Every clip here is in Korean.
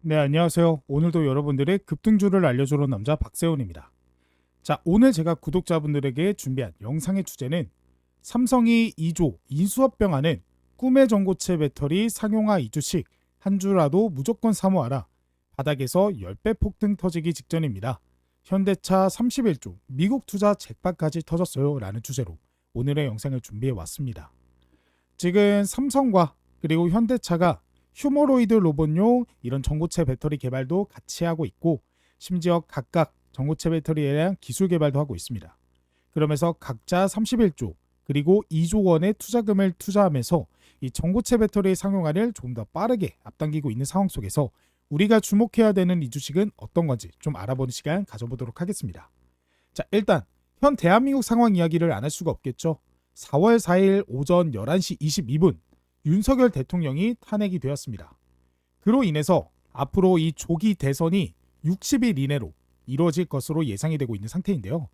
네, 안녕하세요. 오늘도 여러분들의 급등주를 알려주는 남자 박세훈입니다. 자, 오늘 제가 구독자분들에게 준비한 영상의 주제는 삼성이 2조 인수합병하는 꿈의 전고체 배터리 상용화 2주씩 한 주라도 무조건 사모하라. 바닥에서 10배 폭등 터지기 직전입니다. 현대차 31조 미국 투자 잭팟까지 터졌어요. 라는 주제로 오늘의 영상을 준비해 왔습니다. 지금 삼성과 그리고 현대차가 휴머로이드 로봇용 이런 전고체 배터리 개발도 같이 하고 있고, 심지어 각각 전고체 배터리에 대한 기술 개발도 하고 있습니다. 그러면서 각자 31조 그리고 2조 원의 투자금을 투자하면서 이 전고체 배터리 상용화를 조금 더 빠르게 앞당기고 있는 상황 속에서 우리가 주목해야 되는 이 주식은 어떤 건지 좀 알아보는 시간 가져보도록 하겠습니다. 자, 일단 현 대한민국 상황 이야기를 안 할 수가 없겠죠. 4월 4일 오전 11시 22분 윤석열 대통령이 탄핵이 되었습니다. 그로 인해서 앞으로 이 조기 대선이 60일 이내로 이루어질 것으로 예상이 되고 있는 상태인데요.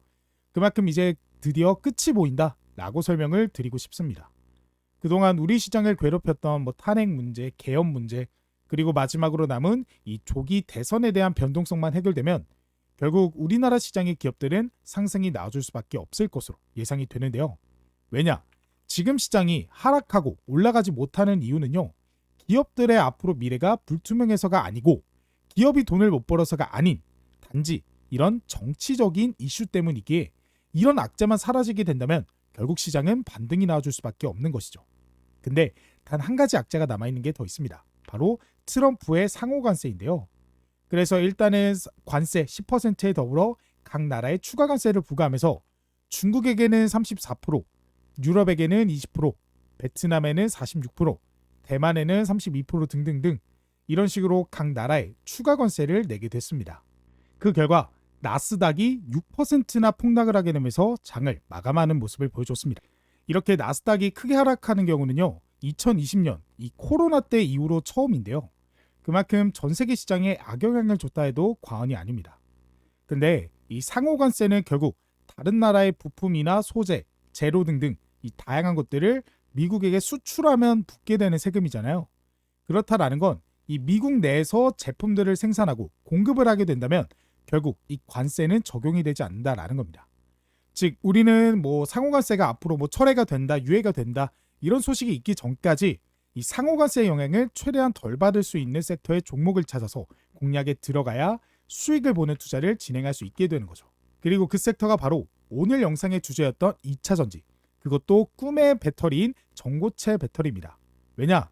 그만큼 이제 드디어 끝이 보인다라고 설명을 드리고 싶습니다. 그동안 우리 시장을 괴롭혔던 탄핵 문제, 계엄 문제, 그리고 마지막으로 남은 이 조기 대선에 대한 변동성만 해결되면 결국 우리나라 시장의 기업들은 상승이 나와줄 수밖에 없을 것으로 예상이 되는데요. 왜냐? 지금 시장이 하락하고 올라가지 못하는 이유는요, 기업들의 앞으로 미래가 불투명해서가 아니고 기업이 돈을 못 벌어서가 아닌 단지 이런 정치적인 이슈 때문이기에, 이런 악재만 사라지게 된다면 결국 시장은 반등이 나와줄 수밖에 없는 것이죠. 근데 단 한 가지 악재가 남아있는 게 더 있습니다. 바로 트럼프의 상호 관세인데요. 그래서 일단은 관세 10%에 더불어 각 나라에 추가 관세를 부과하면서 중국에게는 34%, 유럽에게는 20%, 베트남에는 46%, 대만에는 32% 등등등 이런 식으로 각 나라에 추가 관세를 내게 됐습니다. 그 결과 나스닥이 6%나 폭락을 하게 되면서 장을 마감하는 모습을 보여줬습니다. 이렇게 나스닥이 크게 하락하는 경우는요, 2020년 이 코로나 때 이후로 처음인데요. 그만큼 전 세계 시장에 악영향을 줬다 해도 과언이 아닙니다. 근데 이 상호관세는 결국 다른 나라의 부품이나 소재, 재료 등등 이 다양한 것들을 미국에게 수출하면 붙게 되는 세금이잖아요. 그렇다라는 건 이 미국 내에서 제품들을 생산하고 공급을 하게 된다면 결국 이 관세는 적용이 되지 않는다라는 겁니다. 즉 우리는 상호관세가 앞으로 철회가 된다, 유예가 된다 이런 소식이 있기 전까지 이 상호관세 영향을 최대한 덜 받을 수 있는 섹터의 종목을 찾아서 공략에 들어가야 수익을 보는 투자를 진행할 수 있게 되는 거죠. 그리고 그 섹터가 바로 오늘 영상의 주제였던 2차전지, 그것도 꿈의 배터리인 전고체 배터리입니다. 왜냐?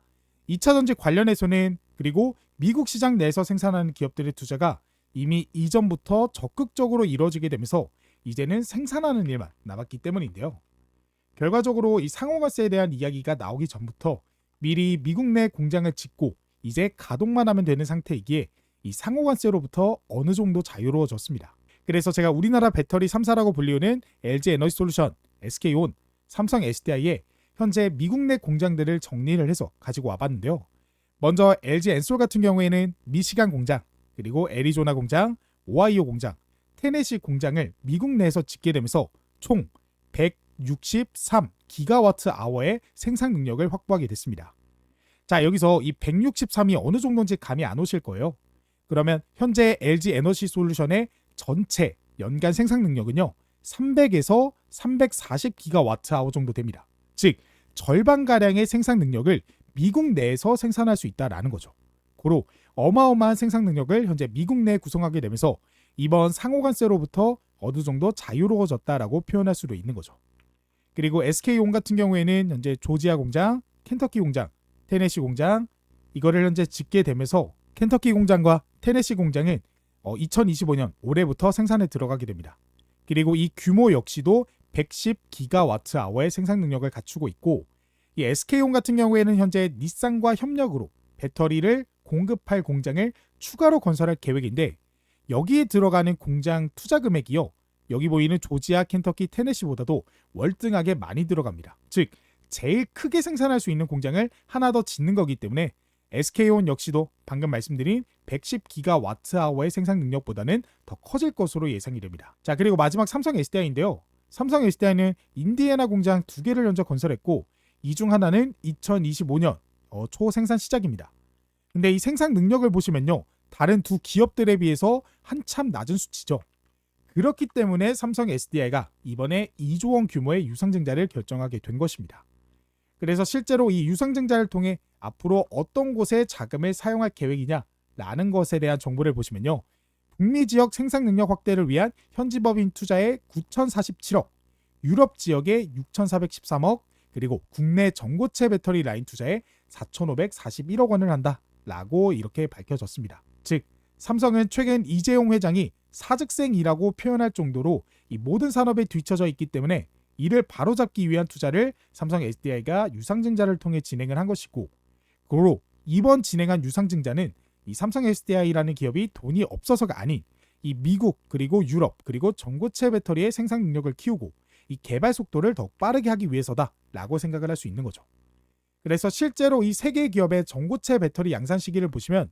2차전지 관련해서는 그리고 미국 시장 내에서 생산하는 기업들의 투자가 이미 이전부터 적극적으로 이루어지게 되면서 이제는 생산하는 일만 남았기 때문인데요. 결과적으로 이 상호관세에 대한 이야기가 나오기 전부터 미리 미국 내 공장을 짓고 이제 가동만 하면 되는 상태이기에 이 상호관세로부터 어느 정도 자유로워졌습니다. 그래서 제가 우리나라 배터리 3사라고 불리우는 LG 에너지솔루션, SK온, 삼성 SDI에 현재 미국 내 공장들을 정리를 해서 가지고 와봤는데요. 먼저 LG 엔솔 같은 경우에는 미시간 공장, 그리고 애리조나 공장, 오하이오 공장, 테네시 공장을 미국 내에서 짓게 되면서 총 163 기가와트 아워의 생산 능력을 확보하게 됐습니다. 자, 여기서 이 163이 어느 정도인지 감이 안 오실 거예요. 그러면 현재 LG 에너지 솔루션의 전체 연간 생산 능력은요, 300에서 340 기가와트 아워 정도 됩니다. 즉 절반가량의 생산 능력을 미국 내에서 생산할 수 있다라는 거죠. 고로 어마어마한 생산 능력을 현재 미국 내에 구성하게 되면서 이번 상호관세로부터 어느 정도 자유로워졌다라고 표현할 수도 있는 거죠. 그리고 SK온 같은 경우에는 현재 조지아 공장, 켄터키 공장, 테네시 공장 이거를 현재 짓게 되면서 켄터키 공장과 테네시 공장은 2025년 올해부터 생산에 들어가게 됩니다. 그리고 이 규모 역시도 110 기가와트 아워의 생산 능력을 갖추고 있고, 이 SK온 같은 경우에는 현재 닛산과 협력으로 배터리를 공급할 공장을 추가로 건설할 계획인데, 여기에 들어가는 공장 투자 금액이요, 여기 보이는 조지아, 켄터키, 테네시보다도 월등하게 많이 들어갑니다. 즉 제일 크게 생산할 수 있는 공장을 하나 더 짓는 거기 때문에 SK온 역시도 방금 말씀드린 110 기가와트 아워의 생산 능력보다는 더 커질 것으로 예상이 됩니다. 자, 그리고 마지막 삼성 SDI인데요. 삼성 SDI는 인디애나 공장 2개를 먼저 건설했고, 이 중 하나는 2025년 초 생산 시작입니다. 근데 이 생산 능력을 보시면요, 다른 두 기업들에 비해서 한참 낮은 수치죠. 그렇기 때문에 삼성 SDI가 이번에 2조 원 규모의 유상증자를 결정하게 된 것입니다. 그래서 실제로 이 유상증자를 통해 앞으로 어떤 곳에 자금을 사용할 계획이냐라는 것에 대한 정보를 보시면요. 북미 지역 생산 능력 확대를 위한 현지 법인 투자에 9,047억, 유럽 지역에 6,413억, 그리고 국내 전고체 배터리 라인 투자에 4,541억 원을 한다라고 이렇게 밝혀졌습니다. 즉, 삼성은 최근 이재용 회장이 사직생이라고 표현할 정도로 이 모든 산업에 뒤처져 있기 때문에 이를 바로잡기 위한 투자를 삼성 SDI가 유상증자를 통해 진행을 한 것이고, 고로 이번 진행한 유상증자는 이 삼성 SDI라는 기업이 돈이 없어서가 아닌 이 미국 그리고 유럽 그리고 전고체 배터리의 생산 능력을 키우고 이 개발 속도를 더 빠르게 하기 위해서다라고 생각을 할 수 있는 거죠. 그래서 실제로 이 세 개 기업의 전고체 배터리 양산 시기를 보시면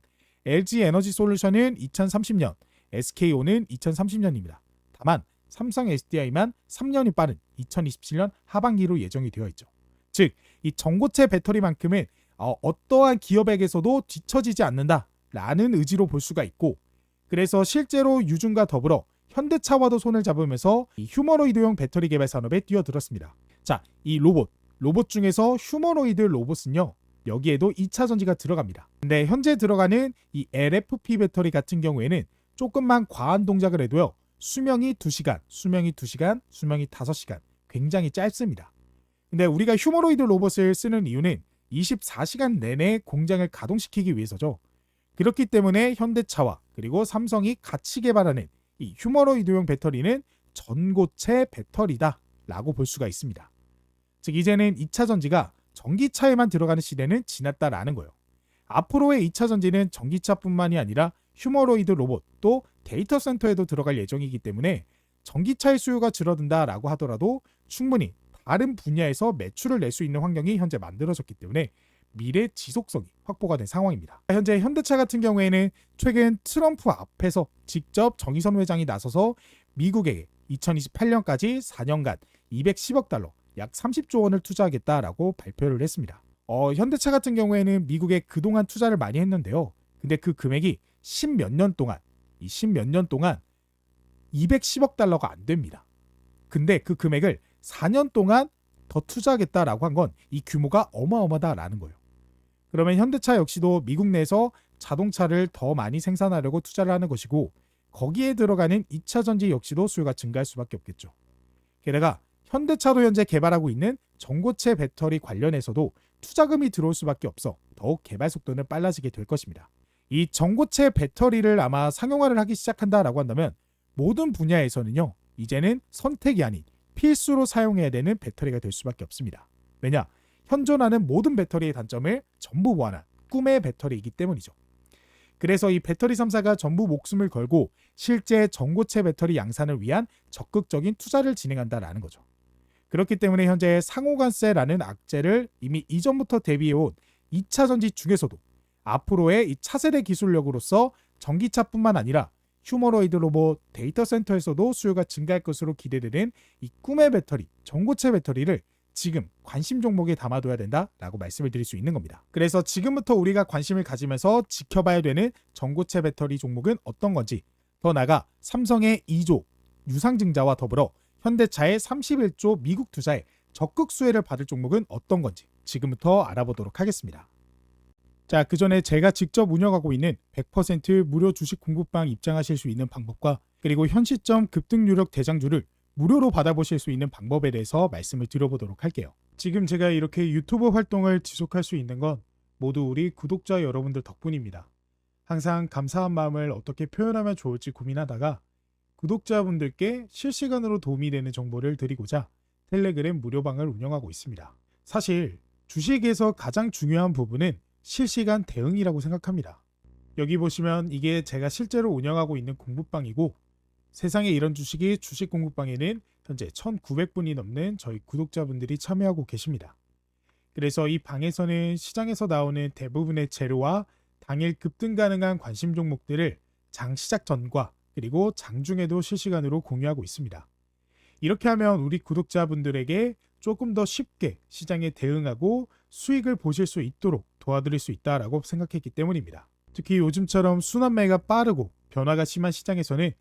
LG 에너지 솔루션은 2030년, SK온은 2030년입니다. 다만 삼성 SDI만 3년이 빠른 2027년 하반기로 예정이 되어 있죠. 즉, 이 전고체 배터리만큼은 어떠한 기업에게서도 뒤처지지 않는다라는 의지로 볼 수가 있고, 그래서 실제로 유중과 더불어 현대차와도 손을 잡으면서 이 휴머노이드용 배터리 개발 산업에 뛰어들었습니다. 자, 이 로봇 중에서 휴머노이드 로봇은요, 여기에도 2차 전지가 들어갑니다. 근데 현재 들어가는 이 LFP 배터리 같은 경우에는 조금만 과한 동작을 해도요, 수명이 2시간, 수명이 5시간, 굉장히 짧습니다. 근데 우리가 휴머노이드 로봇을 쓰는 이유는 24시간 내내 공장을 가동시키기 위해서죠. 그렇기 때문에 현대차와 그리고 삼성이 같이 개발하는 이 휴머노이드용 배터리는 전고체 배터리다라고 볼 수가 있습니다. 즉, 이제는 2차 전지가 전기차에만 들어가는 시대는 지났다라는 거예요. 앞으로의 2차 전지는 전기차뿐만이 아니라 휴머노이드 로봇 또 데이터 센터에도 들어갈 예정이기 때문에 전기차의 수요가 줄어든다라고 하더라도 충분히 다른 분야에서 매출을 낼 수 있는 환경이 현재 만들어졌기 때문에 미래 지속성이 확보가 된 상황입니다. 현재 현대차 같은 경우에는 최근 트럼프 앞에서 직접 정의선 회장이 나서서 미국에게 2028년까지 4년간 210억 달러, 약 30조 원을 투자하겠다라고 발표를 했습니다. 현대차 같은 경우에는 미국에 그동안 투자를 많이 했는데요. 근데 그 금액이 10몇 년 동안 210억 달러가 안 됩니다. 근데 그 금액을 4년 동안 더 투자하겠다라고 한 건 이 규모가 어마어마하다라는 거예요. 그러면 현대차 역시도 미국 내에서 자동차를 더 많이 생산하려고 투자를 하는 것이고, 거기에 들어가는 2차 전지 역시도 수요가 증가할 수밖에 없겠죠. 게다가 현대차도 현재 개발하고 있는 전고체 배터리 관련해서도 투자금이 들어올 수밖에 없어 더욱 개발 속도는 빨라지게 될 것입니다. 이 전고체 배터리를 아마 상용화를 하기 시작한다라고 한다면 모든 분야에서는요, 이제는 선택이 아닌 필수로 사용해야 되는 배터리가 될 수밖에 없습니다. 왜냐? 현존하는 모든 배터리의 단점을 전부 보완한 꿈의 배터리이기 때문이죠. 그래서 이 배터리 3사가 전부 목숨을 걸고 실제 전고체 배터리 양산을 위한 적극적인 투자를 진행한다라는 거죠. 그렇기 때문에 현재 상호관세라는 악재를 이미 이전부터 대비해온 2차 전지 중에서도 앞으로의 이 차세대 기술력으로서 전기차뿐만 아니라 휴머노이드 로봇, 데이터 센터에서도 수요가 증가할 것으로 기대되는 이 꿈의 배터리, 전고체 배터리를 지금 관심 종목에 담아둬야 된다라고 말씀을 드릴 수 있는 겁니다. 그래서 지금부터 우리가 관심을 가지면서 지켜봐야 되는 전고체 배터리 종목은 어떤 건지, 더 나아가 삼성의 2조 유상증자와 더불어 현대차의 31조 미국 투자에 적극 수혜를 받을 종목은 어떤 건지 지금부터 알아보도록 하겠습니다. 자, 그 전에 제가 직접 운영하고 있는 100% 무료 주식 공부방 입장하실 수 있는 방법과 그리고 현 시점 급등 유력 대장주를 무료로 받아보실 수 있는 방법에 대해서 말씀을 드려보도록 할게요. 지금 제가 이렇게 유튜브 활동을 지속할 수 있는 건 모두 우리 구독자 여러분들 덕분입니다. 항상 감사한 마음을 어떻게 표현하면 좋을지 고민하다가 구독자분들께 실시간으로 도움이 되는 정보를 드리고자 텔레그램 무료방을 운영하고 있습니다. 사실 주식에서 가장 중요한 부분은 실시간 대응이라고 생각합니다. 여기 보시면 이게 제가 실제로 운영하고 있는 공부방이고, 세상에 이런 주식이 주식 공부방에는 현재 1,900분이 넘는 저희 구독자분들이 참여하고 계십니다. 그래서 이 방에서는 시장에서 나오는 대부분의 재료와 당일 급등 가능한 관심 종목들을 장 시작 전과 그리고 장중에도 실시간으로 공유하고 있습니다. 이렇게 하면 우리 구독자분들에게 조금 더 쉽게 시장에 대응하고 수익을 보실 수 있도록 도와드릴 수 있다라고 생각했기 때문입니다. 특히 요즘처럼 순환매가 빠르고 변화가 심한 시장에서는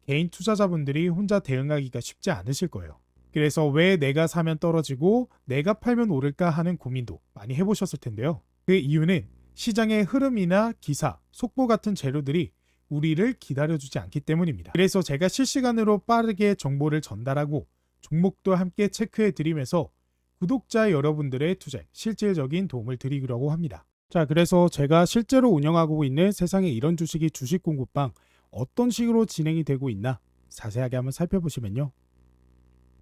개인 투자자분들이 혼자 대응하기가 쉽지 않으실 거예요. 그래서 왜 내가 사면 떨어지고 내가 팔면 오를까 하는 고민도 많이 해보셨을 텐데요. 그 이유는 시장의 흐름이나 기사, 속보 같은 재료들이 우리를 기다려주지 않기 때문입니다. 그래서 제가 실시간으로 빠르게 정보를 전달하고 종목도 함께 체크해 드리면서 구독자 여러분들의 투자에 실질적인 도움을 드리려고 합니다. 자, 그래서 제가 실제로 운영하고 있는 세상에 이런 주식이 주식 공부방 어떤 식으로 진행이 되고 있나 자세하게 한번 살펴보시면요.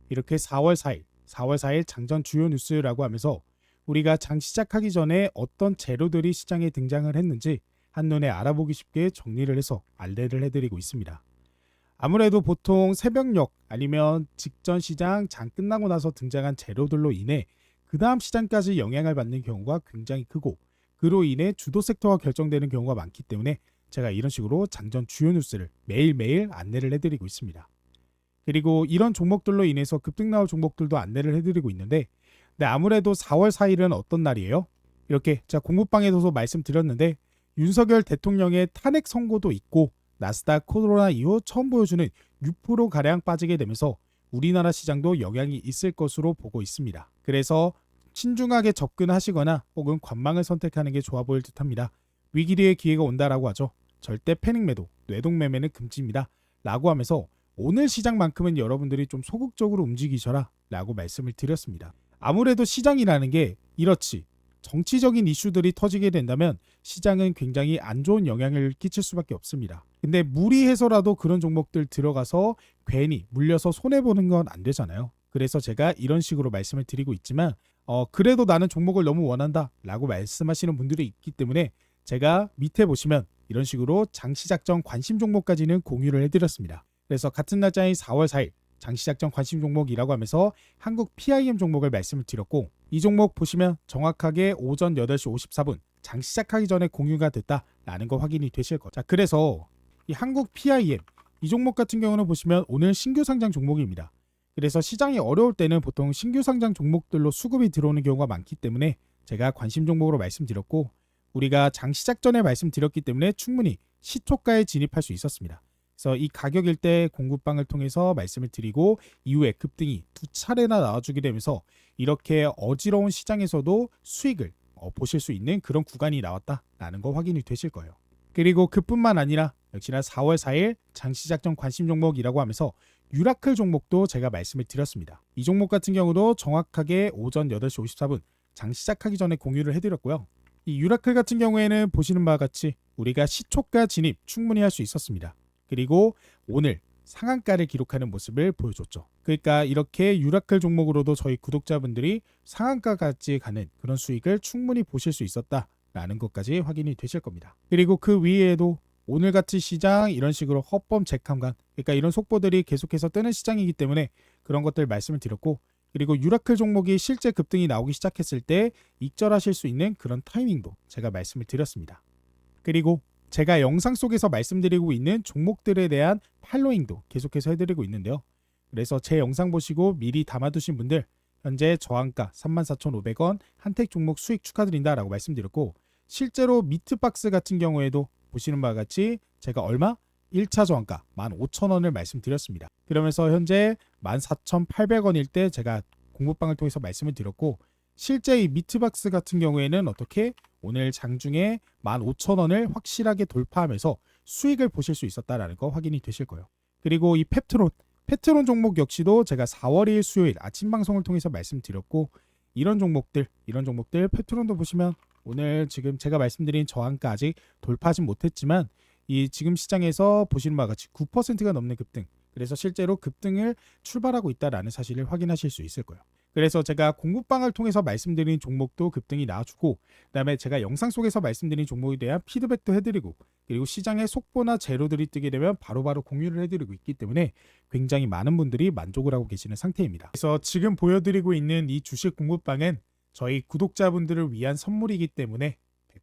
이렇게 4월 4일 장전 주요 뉴스라고 하면서 우리가 장 시작하기 전에 어떤 재료들이 시장에 등장을 했는지 한눈에 알아보기 쉽게 정리를 해서 안내를 해드리고 있습니다. 아무래도 보통 새벽녘 아니면 직전 시장 장 끝나고 나서 등장한 재료들로 인해 그 다음 시장까지 영향을 받는 경우가 굉장히 크고 그로 인해 주도 섹터가 결정되는 경우가 많기 때문에 제가 이런 식으로 장전 주요 뉴스를 매일매일 안내를 해드리고 있습니다. 그리고 이런 종목들로 인해서 급등 나올 종목들도 안내를 해드리고 있는데 아무래도 4월 4일은 어떤 날이에요? 이렇게 제가 공부방에서도 말씀드렸는데 윤석열 대통령의 탄핵 선고도 있고 나스닥 코로나 이후 처음 보여주는 6%가량 빠지게 되면서 우리나라 시장도 영향이 있을 것으로 보고 있습니다. 그래서 신중하게 접근하시거나 혹은 관망을 선택하는 게 좋아 보일 듯합니다. 위기 뒤에 기회가 온다라고 하죠. 절대 패닉 매도, 뇌동 매매는 금지입니다. 라고 하면서 오늘 시장만큼은 여러분들이 좀 소극적으로 움직이셔라 라고 말씀을 드렸습니다. 아무래도 시장이라는 게 이렇지. 정치적인 이슈들이 터지게 된다면 시장은 굉장히 안 좋은 영향을 끼칠 수밖에 없습니다. 근데 무리해서라도 그런 종목들 들어가서 괜히 물려서 손해보는 건 안 되잖아요. 그래서 제가 이런 식으로 말씀을 드리고 있지만 그래도 나는 종목을 너무 원한다 라고 말씀하시는 분들이 있기 때문에 제가 밑에 보시면 이런 식으로 장시작 전 관심 종목까지는 공유를 해드렸습니다. 그래서 같은 날짜인 4월 4일 장시작 전 관심 종목이라고 하면서 한국 PIM 종목을 말씀을 드렸고 이 종목 보시면 정확하게 오전 8시 54분 장 시작하기 전에 공유가 됐다라는 거 확인이 되실 거죠. 자, 그래서 이 한국 PIM 이 종목 같은 경우는 보시면 오늘 신규 상장 종목입니다. 그래서 시장이 어려울 때는 보통 신규 상장 종목들로 수급이 들어오는 경우가 많기 때문에 제가 관심 종목으로 말씀드렸고 우리가 장 시작 전에 말씀드렸기 때문에 충분히 시초가에 진입할 수 있었습니다. 그래서 이 가격일 때 공급방을 통해서 말씀을 드리고 이후에 급등이 두 차례나 나와주게 되면서 이렇게 어지러운 시장에서도 수익을 보실 수 있는 그런 구간이 나왔다라는 거 확인이 되실 거예요. 그리고 그뿐만 아니라 역시나 4월 4일 장시작 전 관심 종목이라고 하면서 유라클 종목도 제가 말씀을 드렸습니다. 이 종목 같은 경우도 정확하게 오전 8시 54분 장 시작하기 전에 공유를 해드렸고요. 이 유라클 같은 경우에는 보시는 바와 같이 우리가 시초가 진입 충분히 할 수 있었습니다. 그리고 오늘 상한가를 기록하는 모습을 보여줬죠. 그러니까 이렇게 유라클 종목으로도 저희 구독자분들이 상한가까지 가는 그런 수익을 충분히 보실 수 있었다라는 것까지 확인이 되실 겁니다. 그리고 그 위에도 오늘같이 시장 이런 식으로 허범 재kam간 그러니까 이런 속보들이 계속해서 뜨는 시장이기 때문에 그런 것들 말씀을 드렸고 그리고 유라클 종목이 실제 급등이 나오기 시작했을 때 익절하실 수 있는 그런 타이밍도 제가 말씀을 드렸습니다. 그리고 제가 영상 속에서 말씀드리고 있는 종목들에 대한 팔로잉도 계속해서 해드리고 있는데요. 그래서 제 영상 보시고 미리 담아두신 분들 현재 저항가 34,500원 한택 종목 수익 축하드린다라고 말씀드렸고 실제로 미트박스 같은 경우에도 보시는 바와 같이 제가 얼마? 1차 저항가 15,000원을 말씀드렸습니다. 그러면서 현재 14,800원일 때 제가 공부방을 통해서 말씀을 드렸고 실제 이 미트박스 같은 경우에는 어떻게 오늘 장중에 15,000원을 확실하게 돌파하면서 수익을 보실 수 있었다라는 거 확인이 되실 거예요. 그리고 이 페트론 종목 역시도 제가 4월 2일 수요일 아침 방송을 통해서 말씀드렸고 이런 종목들 페트론도 보시면 오늘 지금 제가 말씀드린 저항가 아직 돌파하진 못했지만 이 지금 시장에서 보시는 바와 같이 9%가 넘는 급등 그래서 실제로 급등을 출발하고 있다라는 사실을 확인하실 수 있을 거예요. 그래서 제가 공부방을 통해서 말씀드린 종목도 급등이 나와주고 그다음에 제가 영상 속에서 말씀드린 종목에 대한 피드백도 해드리고 그리고 시장에 속보나 재료들이 뜨게 되면 바로바로 공유를 해드리고 있기 때문에 굉장히 많은 분들이 만족을 하고 계시는 상태입니다. 그래서 지금 보여드리고 있는 이 주식 공부방은 저희 구독자분들을 위한 선물이기 때문에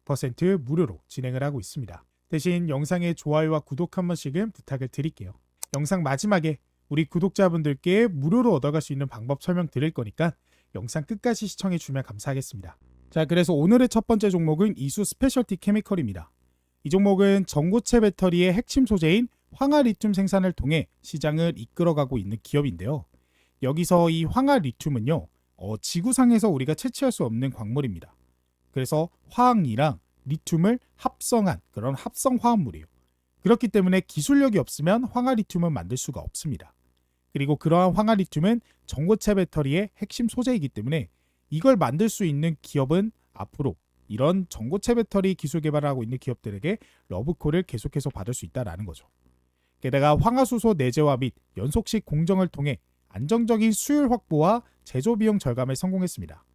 100% 무료로 진행을 하고 있습니다. 대신 영상의 좋아요와 구독 한 번씩은 부탁을 드릴게요. 영상 마지막에 우리 구독자분들께 무료로 얻어갈 수 있는 방법 설명 드릴 거니까 영상 끝까지 시청해 주면 감사하겠습니다. 자, 그래서 오늘의 첫 번째 종목은 이수 스페셜티 케미컬입니다. 이 종목은 전고체 배터리의 핵심 소재인 황화 리튬 생산을 통해 시장을 이끌어가고 있는 기업인데요. 여기서 이 황화 리튬은요, 지구상에서 우리가 채취할 수 없는 광물입니다. 그래서 화학이랑 리튬을 합성한 그런 합성 화합물이에요. 그렇기 때문에 기술력이 없으면 황화 리튬은 만들 수가 없습니다. 그리고 그러한 황화 리튬은 전고체 배터리의 핵심 소재이기 때문에 이걸 만들 수 있는 기업은 앞으로 이런 전고체 배터리 기술 개발을 하고 있는 기업들에게 러브콜을 계속해서 받을 수 있다는 거죠. 게다가 황화수소 내재화 및 연속식 공정을 통해 안정적인 수율 확보와 제조 비용 절감에 성공했습니다.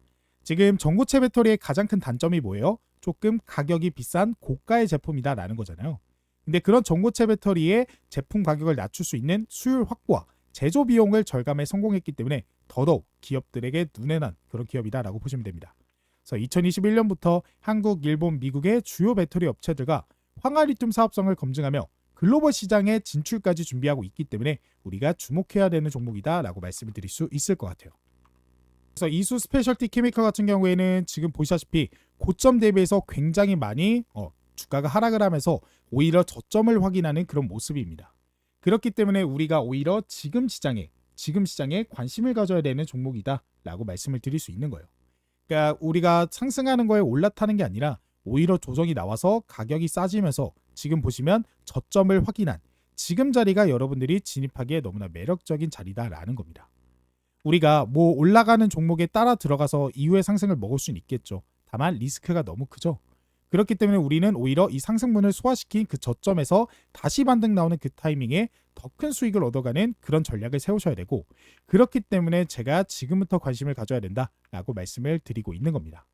지금 전고체 배터리의 가장 큰 단점이 뭐예요? 조금 가격이 비싼 고가의 제품이다라는 거잖아요. 근데 그런 전고체 배터리의 제품 가격을 낮출 수 있는 수율 확보와 제조 비용을 절감에 성공했기 때문에 더더욱 기업들에게 눈에 난 그런 기업이다라고 보시면 됩니다. 그래서 2021년부터 한국, 일본, 미국의 주요 배터리 업체들과 황화리튬 사업성을 검증하며 글로벌 시장에 진출까지 준비하고 있기 때문에 우리가 주목해야 되는 종목이다라고 말씀을 드릴 수 있을 것 같아요. 그래서 이수 스페셜티 케미컬 같은 경우에는 지금 보시다시피 고점 대비해서 굉장히 많이 주가가 하락을 하면서 오히려 저점을 확인하는 그런 모습입니다. 그렇기 때문에 우리가 오히려 지금 시장에 관심을 가져야 되는 종목이다라고 말씀을 드릴 수 있는 거예요. 그러니까 우리가 상승하는 거에 올라타는 게 아니라 오히려 조정이 나와서 가격이 싸지면서 지금 보시면 저점을 확인한 지금 자리가 여러분들이 진입하기에 너무나 매력적인 자리다라는 겁니다. 우리가 뭐 올라가는 종목에 따라 들어가서 이후의 상승을 먹을 수는 있겠죠. 다만 리스크가 너무 크죠. 그렇기 때문에 우리는 오히려 이 상승분을 소화시킨 그 저점에서 다시 반등 나오는 그 타이밍에 더 큰 수익을 얻어가는 그런 전략을 세우셔야 되고, 그렇기 때문에 제가 지금부터 관심을 가져야 된다라고 말씀을 드리고 있는 겁니다.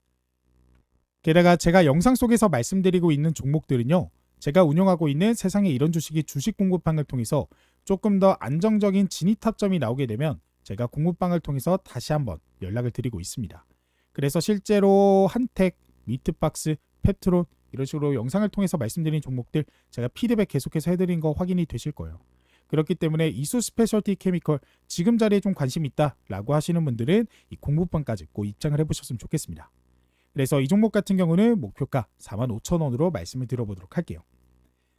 게다가 제가 영상 속에서 말씀드리고 있는 종목들은요, 제가 운영하고 있는 세상에 이런 주식이 주식 공부방을 통해서 조금 더 안정적인 진입 타점이 나오게 되면 제가 공부방을 통해서 다시 한번 연락을 드리고 있습니다. 그래서 실제로 한택, 미트박스, 펩트론 이런 식으로 영상을 통해서 말씀드린 종목들 제가 피드백 계속해서 해드린 거 확인이 되실 거예요. 그렇기 때문에 이수 스페셜티 케미컬 지금 자리에 좀 관심 있다라고 하시는 분들은 이 공부방까지 꼭 입장을 해보셨으면 좋겠습니다. 그래서 이 종목 같은 경우는 목표가 45,000원으로 말씀을 드려보도록 할게요.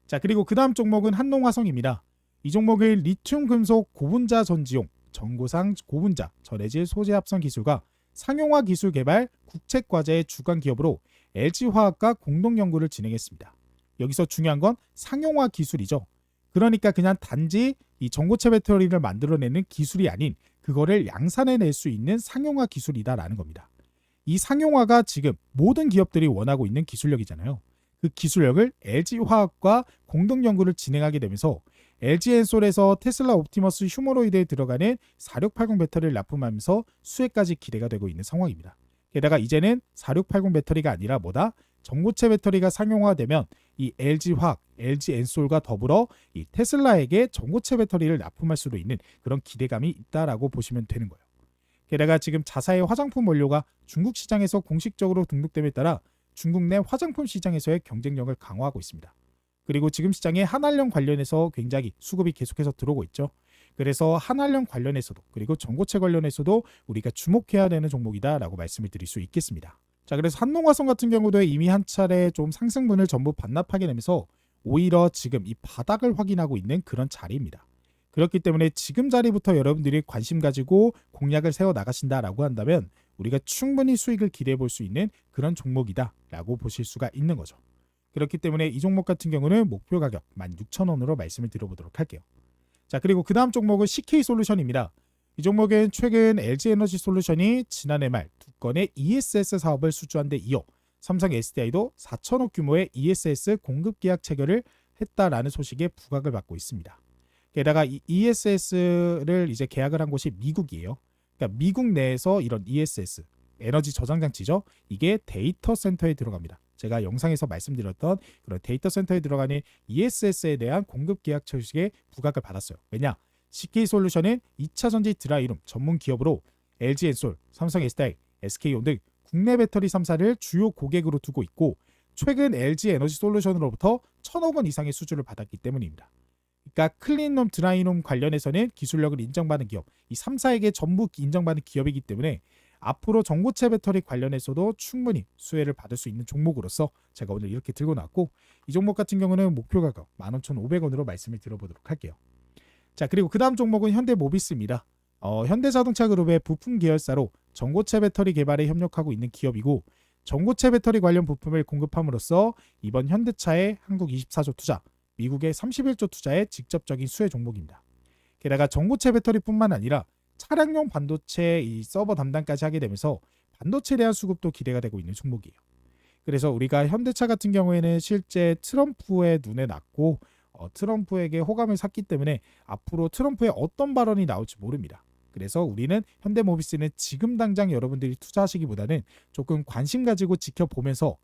자, 그리고 그 다음 종목은 한농화성입니다. 이 종목은 리튬 금속 고분자 전지용 전고상 고분자 전해질 소재 합성 기술과 상용화 기술 개발 국책과제의 주관 기업으로 LG화학과 공동 연구를 진행했습니다. 여기서 중요한 건 상용화 기술이죠. 그러니까 그냥 단지 이 전고체 배터리를 만들어내는 기술이 아닌 그거를 양산해낼 수 있는 상용화 기술이다라는 겁니다. 이 상용화가 지금 모든 기업들이 원하고 있는 기술력이잖아요. 그 기술력을 LG화학과 공동 연구를 진행하게 되면서 LG엔솔에서 테슬라 옵티머스 휴머노이드에 들어가는 4680 배터리를 납품하면서 수혜까지 기대가 되고 있는 상황입니다. 게다가 이제는 4680 배터리가 아니라 뭐다? 전고체 배터리가 상용화되면 이 LG화학, LG엔솔과 더불어 이 테슬라에게 전고체 배터리를 납품할 수도 있는 그런 기대감이 있다라고 보시면 되는 거예요. 게다가 지금 자사의 화장품 원료가 중국 시장에서 공식적으로 등록됨에 따라 중국 내 화장품 시장에서의 경쟁력을 강화하고 있습니다. 그리고 지금 시장에 한알령 관련해서 굉장히 수급이 계속해서 들어오고 있죠. 그래서 한알령 관련해서도 그리고 전고체 관련해서도 우리가 주목해야 되는 종목이다라고 말씀을 드릴 수 있겠습니다. 자, 그래서 한농화성 같은 경우도 이미 한 차례 좀 상승분을 전부 반납하게 되면서 오히려 지금 이 바닥을 확인하고 있는 그런 자리입니다. 그렇기 때문에 지금 자리부터 여러분들이 관심 가지고 공략을 세워 나가신다라고 한다면 우리가 충분히 수익을 기대해 볼 수 있는 그런 종목이다라고 보실 수가 있는 거죠. 그렇기 때문에 이 종목 같은 경우는 목표 가격 16,000원으로 말씀을 드려보도록 할게요. 자, 그리고 그 다음 종목은 CK솔루션입니다. 이 종목은 최근 LG에너지솔루션이 지난해 말 두 건의 ESS 사업을 수주한 데 이어 삼성 SDI도 4천억 규모의 ESS 공급 계약 체결을 했다라는 소식에 부각을 받고 있습니다. 게다가 이 ESS를 이제 계약을 한 곳이 미국이에요. 그러니까 미국 내에서 이런 ESS, 에너지 저장 장치죠. 이게 데이터 센터에 들어갑니다. 제가 영상에서 말씀드렸던 그런 데이터 센터에 들어가는 ESS에 대한 공급 계약 소식에 부각을 받았어요. 왜냐? CK솔루션은 2차 전지 드라이룸 전문 기업으로 LG엔솔, 삼성 SDI, SK온 등 국내 배터리 3사를 주요 고객으로 두고 있고 최근 LG에너지솔루션으로부터 1,000억 원 이상의 수주를 받았기 때문입니다. 그러니까 클린룸, 드라이룸 관련해서는 기술력을 인정받는 기업, 이 3사에게 전부 인정받는 기업이기 때문에 앞으로 전고체 배터리 관련해서도 충분히 수혜를 받을 수 있는 종목으로서 제가 오늘 이렇게 들고 나왔고, 이 종목 같은 경우는 목표 가격 15,500원으로 말씀을 드려보도록 할게요. 자, 그리고 그 다음 종목은 현대모비스입니다. 현대자동차 그룹의 부품 계열사로 전고체 배터리 개발에 협력하고 있는 기업이고, 전고체 배터리 관련 부품을 공급함으로써 이번 현대차의 한국 24조 투자, 미국의 31조 투자의 직접적인 수혜 종목입니다. 게다가 전고체 배터리뿐만 아니라 차량용 반도체 이 서버 담당까지 하게 되면서 반도체에 대한 수급도 기대가 되고 있는 종목이에요. 그래서 우리가 현대차 같은 경우에는 실제 트럼프의 눈에 났고 트럼프에게 호감을 샀기 때문에 앞으로 트럼프의 어떤 발언이 나올지 모릅니다. 그래서 우리는 현대모비스는 지금 당장 여러분들이 투자하시기보다는 조금 관심 가지고 지켜보면서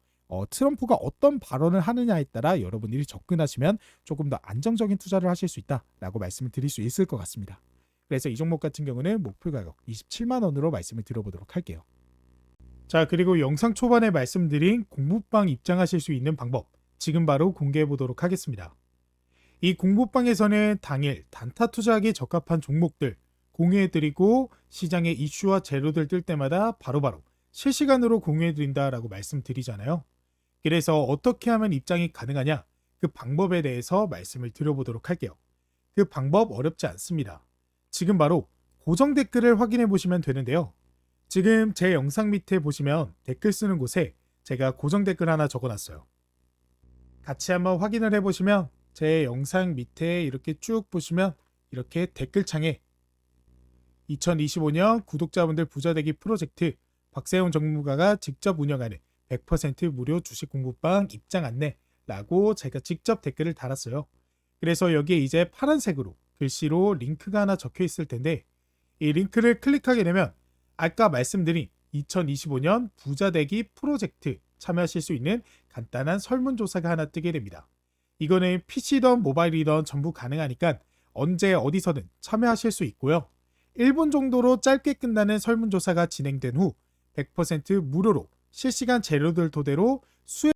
트럼프가 어떤 발언을 하느냐에 따라 여러분들이 접근하시면 조금 더 안정적인 투자를 하실 수 있다라고 말씀을 드릴 수 있을 것 같습니다. 그래서 이 종목 같은 경우는 목표 가격 27만 원으로 말씀을 드려보도록 할게요. 자, 그리고 영상 초반에 말씀드린 공부방 입장하실 수 있는 방법, 지금 바로 공개해 보도록 하겠습니다. 이 공부방에서는 당일 단타 투자하기에 적합한 종목들 공유해드리고, 시장의 이슈와 재료들 뜰 때마다 바로바로 실시간으로 공유해드린다라고 말씀드리잖아요. 그래서 어떻게 하면 입장이 가능하냐, 그 방법에 대해서 말씀을 드려보도록 할게요. 그 방법 어렵지 않습니다. 지금 바로 고정 댓글을 확인해 보시면 되는데요. 지금 제 영상 밑에 보시면 댓글 쓰는 곳에 제가 고정 댓글 하나 적어놨어요. 같이 한번 확인을 해보시면 제 영상 밑에 이렇게 쭉 보시면 이렇게 댓글창에 2025년 구독자분들 부자되기 프로젝트 박세훈 전문가가 직접 운영하는 100% 무료 주식 공부방 입장 안내라고 제가 직접 댓글을 달았어요. 그래서 여기에 이제 파란색으로 글씨로 링크가 하나 적혀 있을 텐데, 이 링크를 클릭하게 되면 아까 말씀드린 2025년 부자되기 프로젝트 참여하실 수 있는 간단한 설문조사가 하나 뜨게 됩니다. 이거는 PC든 모바일이든 전부 가능하니까 언제 어디서든 참여하실 수 있고요. 1분 정도로 짧게 끝나는 설문조사가 진행된 후 100% 무료로 실시간 재료들 토대로 수혜